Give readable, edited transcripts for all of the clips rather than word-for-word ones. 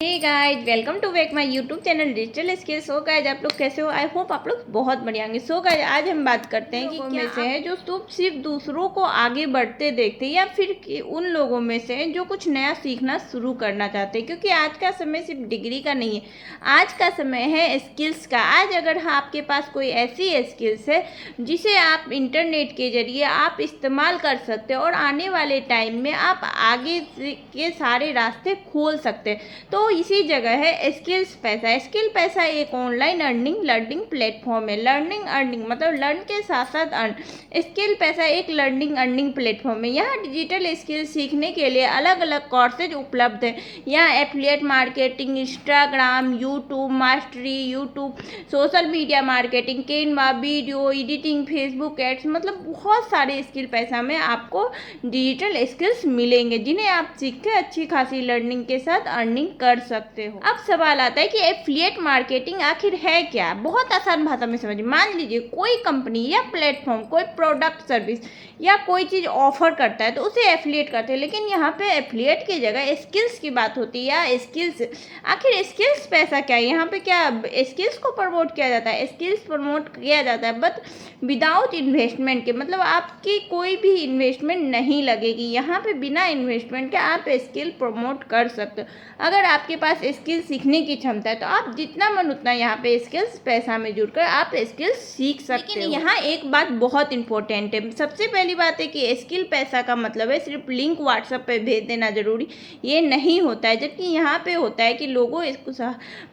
Hey guys, welcome to back my YouTube channel digital skills. So guys, आप लोग कैसे हो? आई होप आप लोग बहुत बढ़िया होंगे। सो गाइज, आज हम बात करते हैं कि लोगों में से है जो सिर्फ दूसरों को आगे बढ़ते देखते हैं या फिर उन लोगों में से है जो कुछ नया सीखना शुरू करना चाहते हैं। क्योंकि आज का समय सिर्फ डिग्री का नहीं है, आज का समय है स्किल्स का। आज अगर आपके पास कोई ऐसी स्किल्स है जिसे आप इंटरनेट के जरिए आप इस्तेमाल कर सकते हो और आने वाले टाइम में आप आगे के सारे रास्ते खोल सकते हैं, तो इसी जगह है स्किल्स पैसा। स्किल पैसा एक ऑनलाइन अर्निंग लर्निंग प्लेटफॉर्म है। लर्निंग अर्निंग मतलब लर्न के साथ साथ अर्न। स्किल पैसा एक लर्निंग अर्निंग प्लेटफॉर्म है। यहाँ डिजिटल स्किल सीखने के लिए अलग अलग कोर्सेज उपलब्ध है। यहाँ affiliate marketing, Instagram, YouTube mastery, YouTube social media marketing, Canva, video editing, Facebook ads, मतलब बहुत सारे स्किल पैसा में आपको डिजिटल स्किल्स मिलेंगे जिन्हें आप सीख के अच्छी खासी लर्निंग के साथ अर्निंग कर सकते हो। अब सवाल आता है कि एफिलिएट मार्केटिंग आखिर है क्या? बहुत आसान भाषा में समझिए। मान लीजिए कोई कंपनी या प्लेटफॉर्म कोई प्रोडक्ट सर्विस या कोई चीज ऑफर करता है तो उसे एफिलिएट करते हैं, लेकिन यहाँ पे एफिलिएट की जगह स्किल्स की बात होती है। या स्किल्स, आखिर स्किल्स पैसा क्या है? यहाँ पे क्या स्किल्स को प्रमोट किया जाता है? स्किल्स प्रमोट किया जाता है बट विदाउट इन्वेस्टमेंट के, मतलब आपकी कोई भी इन्वेस्टमेंट नहीं लगेगी। यहाँ पे बिना इन्वेस्टमेंट के आप स्किल प्रमोट कर सकते हो। अगर आपके पास स्किल सीखने की क्षमता है तो आप जितना मन उतना यहाँ पे स्किल्स पैसा में जुड़कर आप स्किल्स सीख सकते हो। लेकिन यहाँ एक बात बहुत इंपॉर्टेंट है। सबसे पहली बात है कि स्किल पैसा का मतलब है सिर्फ लिंक व्हाट्सएप पे भेज देना जरूरी, ये नहीं होता है। जबकि यहाँ पे होता है कि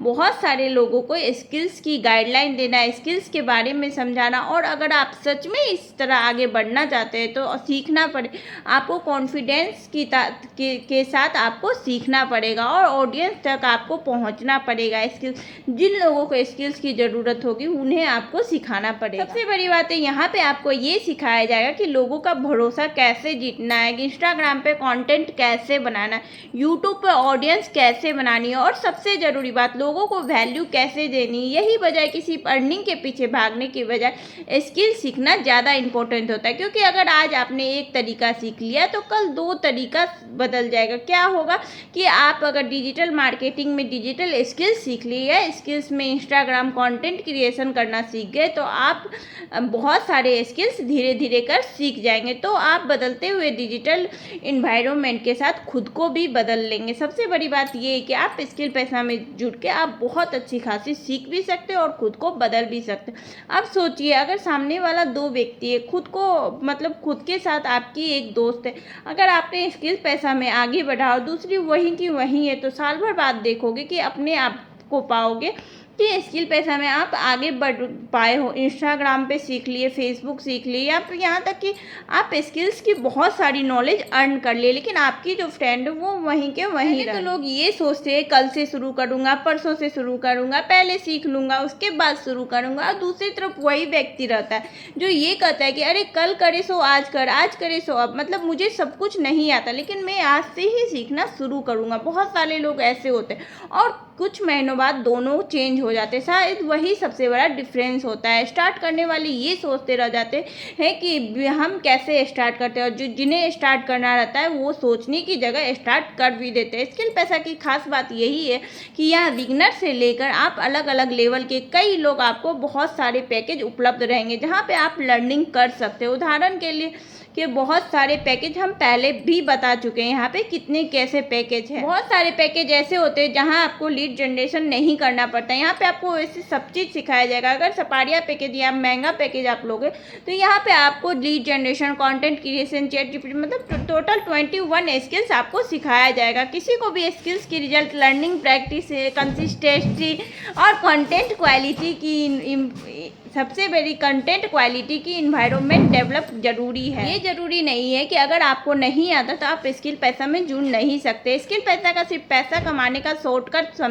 बहुत सारे लोगों को स्किल्स की गाइडलाइन देना, स्किल्स के बारे में समझाना, और अगर आप सच में इस तरह आगे बढ़ना चाहते हैं तो सीखना पड़े, आपको कॉन्फिडेंस के साथ आपको सीखना पड़ेगा और ऑडियंस तक आपको पहुंचना पड़ेगा। स्किल्स, जिन लोगों को स्किल्स की ज़रूरत होगी उन्हें आपको सिखाना पड़ेगा। सबसे बड़ी बात है यहाँ पे आपको ये सिखाया जाएगा कि लोगों का भरोसा कैसे जीतना है, कि इंस्टाग्राम पे कंटेंट कैसे बनाना है, यूट्यूब पे ऑडियंस कैसे बनानी है, और सबसे ज़रूरी बात लोगों को वैल्यू कैसे देनी है। यही बजाय किसी अर्निंग के पीछे भागने की बजाय स्किल सीखना ज़्यादा इंपॉर्टेंट होता है। क्योंकि अगर आज आपने एक तरीका सीख लिया तो कल दो तरीका बदल जाएगा। क्या होगा कि आप अगर डिजिटल मार्केटिंग में डिजिटल स्किल्स सीख लिए या स्किल्स में इंस्टाग्राम कंटेंट क्रिएशन करना सीख गए तो आप बहुत सारे स्किल्स धीरे धीरे कर सीख जाएंगे, तो आप बदलते हुए डिजिटल इन्वायरमेंट के साथ खुद को भी बदल लेंगे। सबसे बड़ी बात ये है कि आप स्किल पैसा में जुड़ के आप बहुत अच्छी खासी सीख भी सकते हो और खुद को बदल भी सकते हो। अब सोचिए, अगर सामने वाला दो व्यक्ति है, खुद को मतलब खुद के साथ आपकी एक दोस्त है, अगर आपने स्किल पैसा में आगे बढ़ा और दूसरी वहीं की वहीं है, तो साल भर बाद देखोगे कि अपने आप को पाओगे कि स्किल पैसा में आप आगे बढ़ पाए हो। इंस्टाग्राम पे सीख लिए, फेसबुक सीख लिए, या फिर यहाँ तक कि आप स्किल्स की बहुत सारी नॉलेज अर्न कर लिए, लेकिन आपकी जो फ्रेंड है वो वहीं के वहीं रहे। तो लोग ये सोचते हैं कल से शुरू करूँगा, परसों से शुरू करूँगा, पहले सीख लूँगा उसके बाद शुरू करूँगा, और दूसरी तरफ वही व्यक्ति रहता है जो ये कहता है कि अरे कल करे सो आज कर, आज करे सो अब, मतलब मुझे सब कुछ नहीं आता लेकिन मैं आज से ही सीखना शुरू करूँगा। बहुत सारे लोग ऐसे होते हैं और कुछ महीनों बाद दोनों चेंज हो जाते हैं। शायद वही सबसे बड़ा डिफरेंस होता है। स्टार्ट करने वाले ये सोचते रह जाते हैं कि हम कैसे स्टार्ट करते हैं, और जो जिन्हें स्टार्ट करना रहता है वो सोचने की जगह स्टार्ट कर भी देते हैं। स्किल पैसा की खास बात यही है कि यहाँ बिगिनर से लेकर आप अलग अलग लेवल के कई लोग, आपको बहुत सारे पैकेज उपलब्ध रहेंगे जहाँ पे आप लर्निंग कर सकते हो। उदाहरण के लिए कि बहुत सारे पैकेज हम पहले भी बता चुके हैं यहाँ पे कितने कैसे पैकेज है। बहुत सारे पैकेज ऐसे होते हैं जहाँ आपको लीड जनरेशन नहीं करना पड़ता है, यहाँ पे आपको वैसे सब चीज़ सिखाया जाएगा। अगर सपारिया पैकेज या महंगा पैकेज आप लोगे तो यहाँ पे आपको lead generation, content creation, chat GPT, मतलब टोटल 21 स्किल्स आपको सिखाया जाएगा। किसी को भी स्किल्स की रिजल्ट, लर्निंग प्रैक्टिस, कंसिस्टेंसी और कंटेंट क्वालिटी की, सबसे बड़ी कंटेंट क्वालिटी की इन्वायरमेंट डेवलप जरूरी है। ये जरूरी नहीं है कि अगर आपको नहीं आता तो आप स्किल पैसा में जुड़ नहीं सकते। स्किल पैसा का सिर्फ पैसा कमाने का शॉर्टकट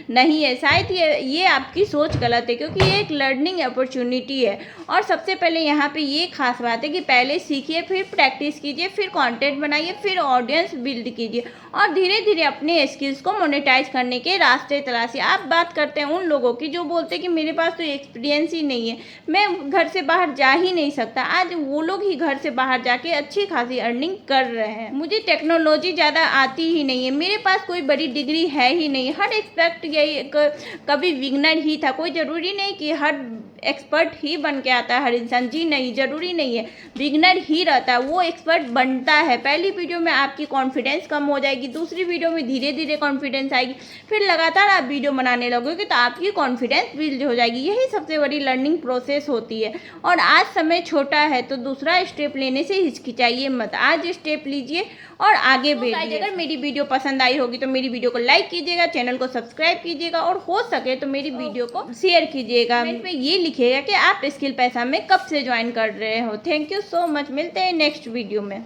नहीं है। शायद ये आपकी सोच गलत है, क्योंकि ये एक लर्निंग अपॉर्चुनिटी है। और सबसे पहले यहाँ पे ये खास बात है कि पहले सीखिए, फिर प्रैक्टिस कीजिए, फिर कंटेंट बनाइए, फिर ऑडियंस बिल्ड कीजिए और धीरे धीरे अपने स्किल्स को मोनेटाइज करने के रास्ते तलाशिए। आप बात करते हैं उन लोगों की जो बोलते हैं कि मेरे पास तो एक्सपीरियंस ही नहीं है, है, मैं घर से बाहर जा ही नहीं सकता। आज वो लोग ही घर से बाहर जाके अच्छी खासी अर्निंग कर रहे हैं। मुझे टेक्नोलॉजी ज़्यादा आती ही नहीं है, मेरे पास कोई बड़ी डिग्री है ही नहीं। हर एक्सपेक्ट यही कभी बिगनर ही था। कोई ज़रूरी नहीं कि हर एक्सपर्ट ही बन के आता है हर इंसान। जी नहीं, ज़रूरी नहीं है, बिगनर ही रहता है, वो एक्सपर्ट बनता है। पहली वीडियो में आपकी कॉन्फिडेंस कम हो जाएगी, दूसरी वीडियो में धीरे धीरे कॉन्फिडेंस आएगी, फिर लगातार आप वीडियो बनाने लगोगे तो आपकी कॉन्फिडेंस बिल्ड हो जाएगी। यही सबसे बड़ी लर्निंग प्रोसेस होती है। और आज समय छोटा है तो दूसरा स्टेप लेने से हिचकिचाइए मत, आज स्टेप लीजिए और आगे बढ़िए। अगर मेरी वीडियो पसंद आई होगी तो मेरी वीडियो को लाइक कीजिएगा, चैनल को सब्सक्राइब कीजिएगा और हो सके तो मेरी वीडियो को शेयर कीजिएगा। कमेंट में ये लिखिएगा कि आप स्किल पैसा में कब से ज्वाइन कर रहे हो। थैंक यू सो मच, मिलते हैं नेक्स्ट वीडियो में।